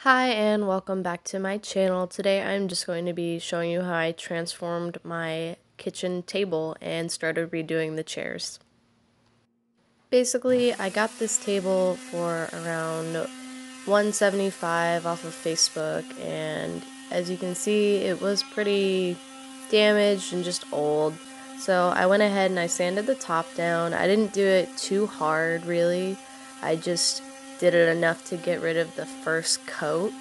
Hi and welcome back to my channel. Today I'm just going to be showing you how I transformed my kitchen table and started redoing the chairs. Basically, I got this table for around $175 off of Facebook, and as you can see it was pretty damaged and just old. So I went ahead and I sanded the top down. I didn't do it too hard really. I just did it enough to get rid of the first coat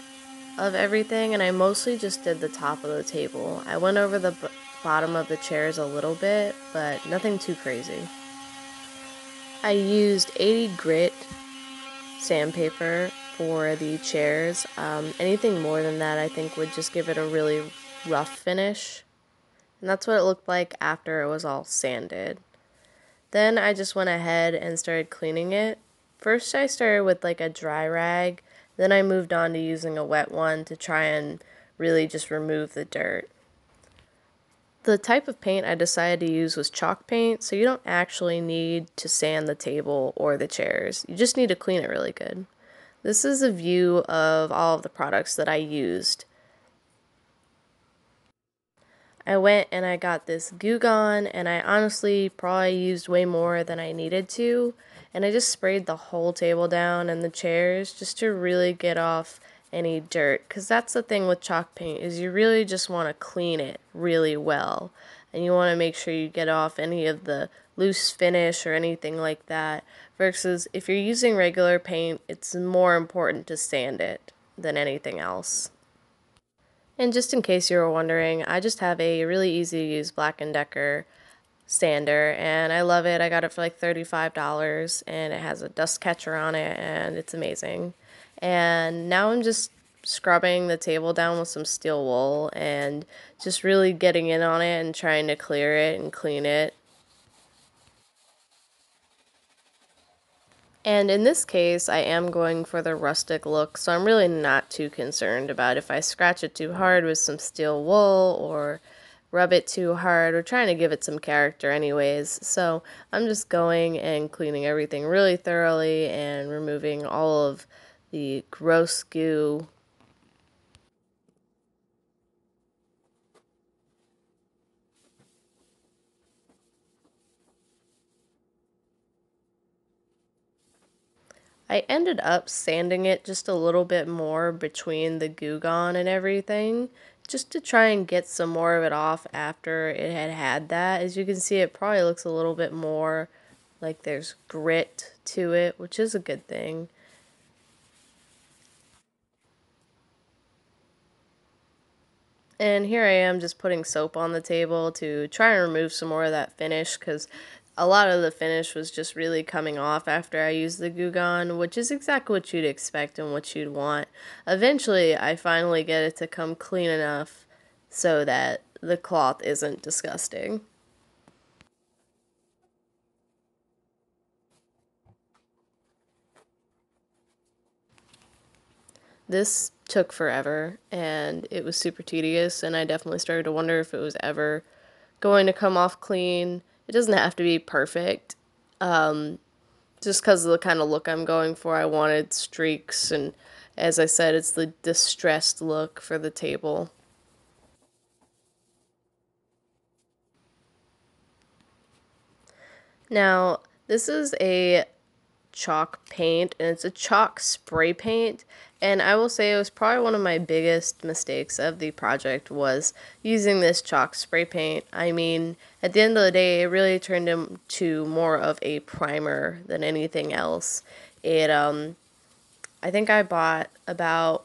of everything, and I mostly just did the top of the table. I went over the bottom of the chairs a little bit, but nothing too crazy. I used 80 grit sandpaper for the chairs. Anything more than that I think would just give it a really rough finish. And that's what it looked like after it was all sanded. Then I just went ahead and started cleaning it. First I started with like a dry rag, then I moved on to using a wet one to try and really just remove the dirt. The type of paint I decided to use was chalk paint, so you don't actually need to sand the table or the chairs. You just need to clean it really good. This is a view of all of the products that I used. I went and I got this Goo Gone, and I honestly probably used way more than I needed to, and I just sprayed the whole table down and the chairs just to really get off any dirt, because that's the thing with chalk paint is you really just want to clean it really well, and you want to make sure you get off any of the loose finish or anything like that, versus if you're using regular paint, it's more important to sand it than anything else. And just in case you were wondering, I just have a really easy to use Black & Decker sander, and I love it. I got it for like $35, and it has a dust catcher on it, and it's amazing. And now I'm just scrubbing the table down with some steel wool and just really getting in on it and trying to clear it and clean it. And in this case, I am going for the rustic look, so I'm really not too concerned about if I scratch it too hard with some steel wool or rub it too hard. We're trying to give it some character anyways, so I'm just going and cleaning everything really thoroughly and removing all of the gross goo. I ended up sanding it just a little bit more between the Goo Gone and everything, just to try and get some more of it off after it had that. As you can see, it probably looks a little bit more like there's grit to it, which is a good thing. And here I am just putting soap on the table to try and remove some more of that finish, because a lot of the finish was just really coming off after I used the Goo Gone, which is exactly what you'd expect and what you'd want. Eventually, I finally get it to come clean enough so that the cloth isn't disgusting. This took forever, and it was super tedious, and I definitely started to wonder if it was ever going to come off clean. It doesn't have to be perfect. Just because of the kind of look I'm going for, I wanted streaks, and as I said, it's the distressed look for the table. Now, this is a chalk paint, and it's a chalk spray paint, and I will say it was probably one of my biggest mistakes of the project was using this chalk spray paint. I mean, at the end of the day, it really turned into more of a primer than anything else. It I think I bought about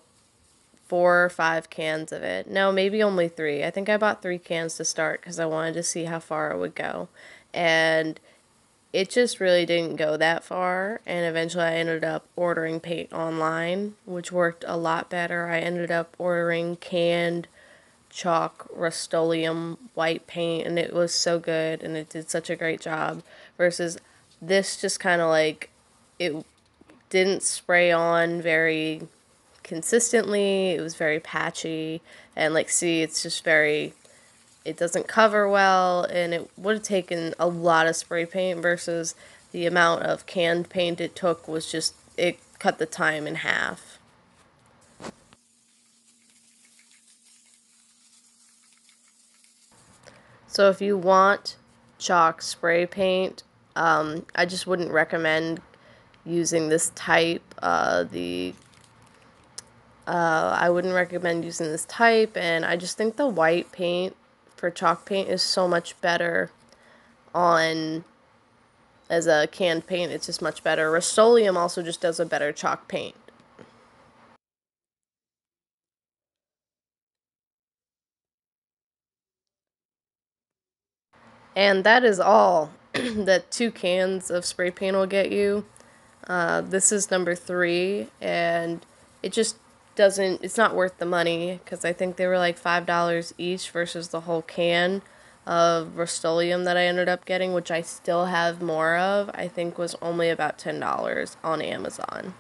4 or 5 cans of it. No, maybe only three. I think I bought 3 cans to start because I wanted to see how far it would go. And it just really didn't go that far, and eventually I ended up ordering paint online, which worked a lot better. I ended up ordering canned chalk Rust-Oleum white paint, and it was so good, and it did such a great job, versus this just kind of like, it didn't spray on very consistently. It was very patchy, and like, see, it's just very, it doesn't cover well, and it would have taken a lot of spray paint versus the amount of canned paint it took was just, it cut the time in half. So if you want chalk spray paint, I just wouldn't recommend using this type. I wouldn't recommend using this type, and I just think the white paint for chalk paint is so much better on as a canned paint. It's just much better. Rust-Oleum also just does a better chalk paint. And that is all that 2 cans of spray paint will get you. This is number 3, and it just doesn't, it's not worth the money because I think they were like $5 each versus the whole can of Rust-Oleum that I ended up getting, which I still have more of, I think was only about $10 on Amazon.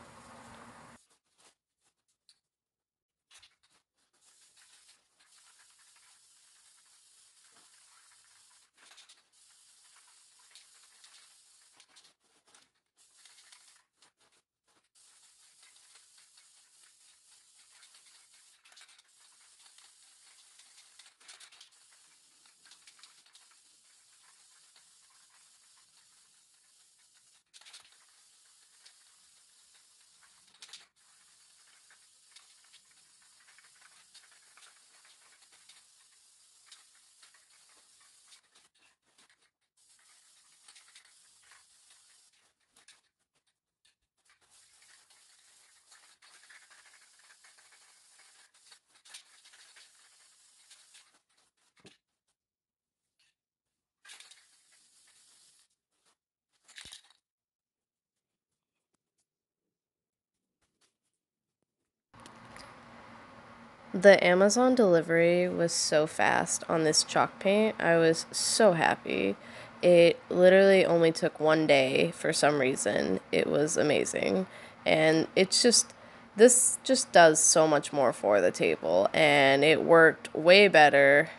The Amazon delivery was so fast on this chalk paint. I was so happy. It literally only took 1 day for some reason. It was amazing. And this just does so much more for the table. And it worked way better.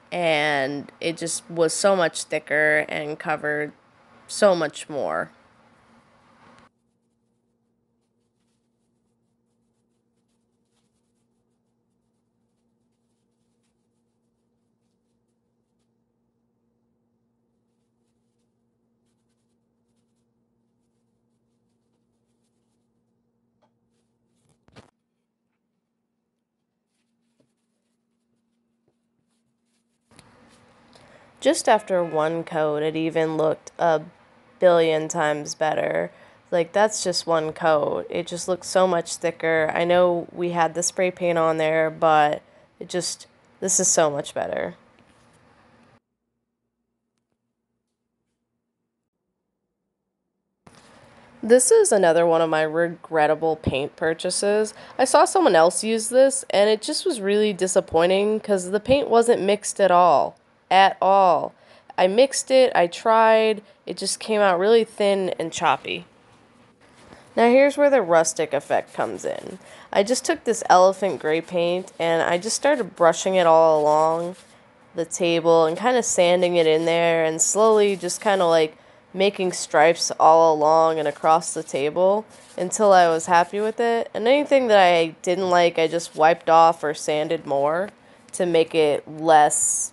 And it just was so much thicker and covered so much more. Just after one coat, it even looked a billion times better. Like, that's just one coat. It just looks so much thicker. I know we had the spray paint on there, but this is so much better. This is another one of my regrettable paint purchases. I saw someone else use this, and it just was really disappointing because the paint wasn't mixed at all. At all. I mixed it, I tried, it just came out really thin and choppy. Now here's where the rustic effect comes in. I just took this elephant gray paint and I just started brushing it all along the table and kind of sanding it in there and slowly just kind of like making stripes all along and across the table until I was happy with it. And anything that I didn't like, I just wiped off or sanded more to make it less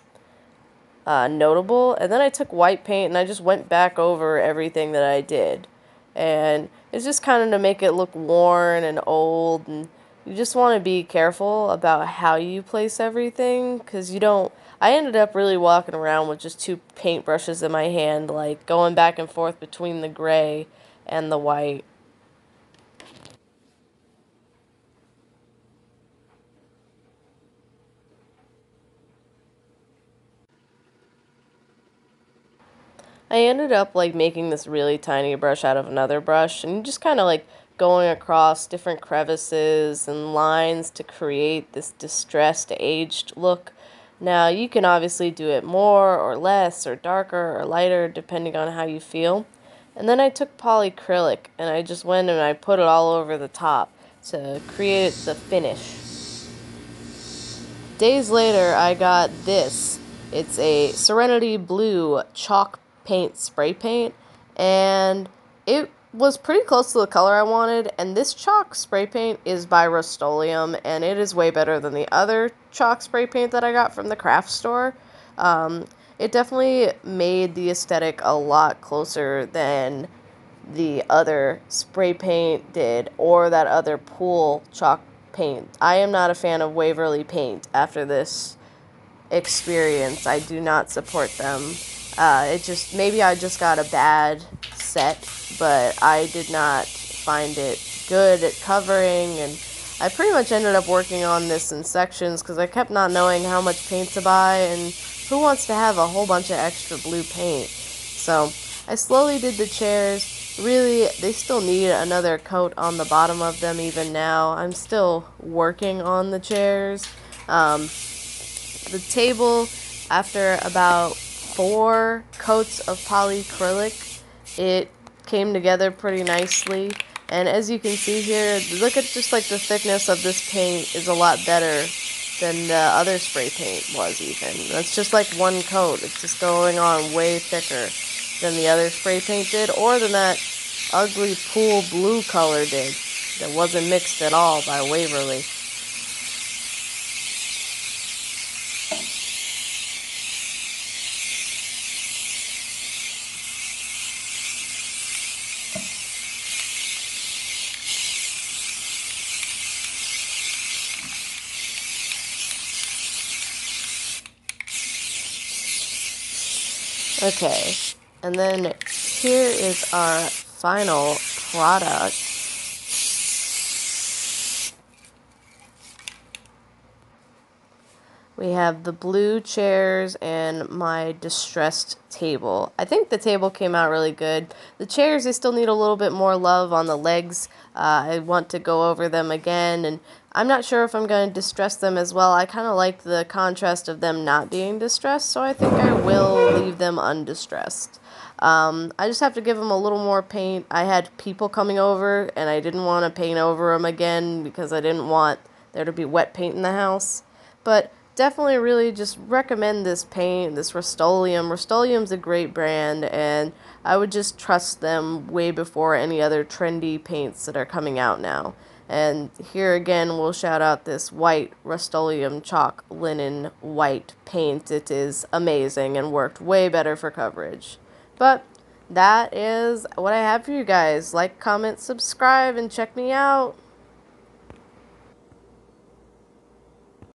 notable. And then I took white paint and I just went back over everything that I did. And it's just kind of to make it look worn and old. And you just want to be careful about how you place everything because you don't. I ended up really walking around with just 2 paintbrushes in my hand, like going back and forth between the gray and the white. I ended up like making this really tiny brush out of another brush and just kind of like going across different crevices and lines to create this distressed aged look. Now you can obviously do it more or less or darker or lighter depending on how you feel. And then I took polyacrylic and I just went and I put it all over the top to create the finish. Days later, I got this. It's a Serenity Blue chalk paint spray paint, and it was pretty close to the color I wanted. And this chalk spray paint is by Rust-Oleum, and it is way better than the other chalk spray paint that I got from the craft store. it definitely made the aesthetic a lot closer than the other spray paint did, or that other pool chalk paint. I am not a fan of Waverly paint after this experience. I do not support them. It just, maybe I just got a bad set, but I did not find it good at covering, and I pretty much ended up working on this in sections because I kept not knowing how much paint to buy, and who wants to have a whole bunch of extra blue paint. So I slowly did the chairs. Really, they still need another coat on the bottom of them even now. I'm still working on the chairs. The table, after about 4 coats of polyacrylic, it came together pretty nicely. And as you can see here, look at just like the thickness of this paint is a lot better than the other spray paint was even. That's just like 1 coat. It's just going on way thicker than the other spray paint did, or than that ugly pool blue color did that wasn't mixed at all by Waverly. Okay, and then here is our final product. We have the blue chairs and my distressed table. I think the table came out really good. The chairs, they still need a little bit more love on the legs. I want to go over them again, and I'm not sure if I'm going to distress them as well. I kind of like the contrast of them not being distressed, so I think I will leave them undistressed. I just have to give them a little more paint. I had people coming over, and I didn't want to paint over them again because I didn't want there to be wet paint in the house. But definitely really just recommend this paint, this Rust-Oleum. Rust-Oleum's a great brand, and I would just trust them way before any other trendy paints that are coming out now. And here again, we'll shout out this white Rust-Oleum chalk linen white paint. It is amazing and worked way better for coverage. But that is what I have for you guys. Like, comment, subscribe, and check me out.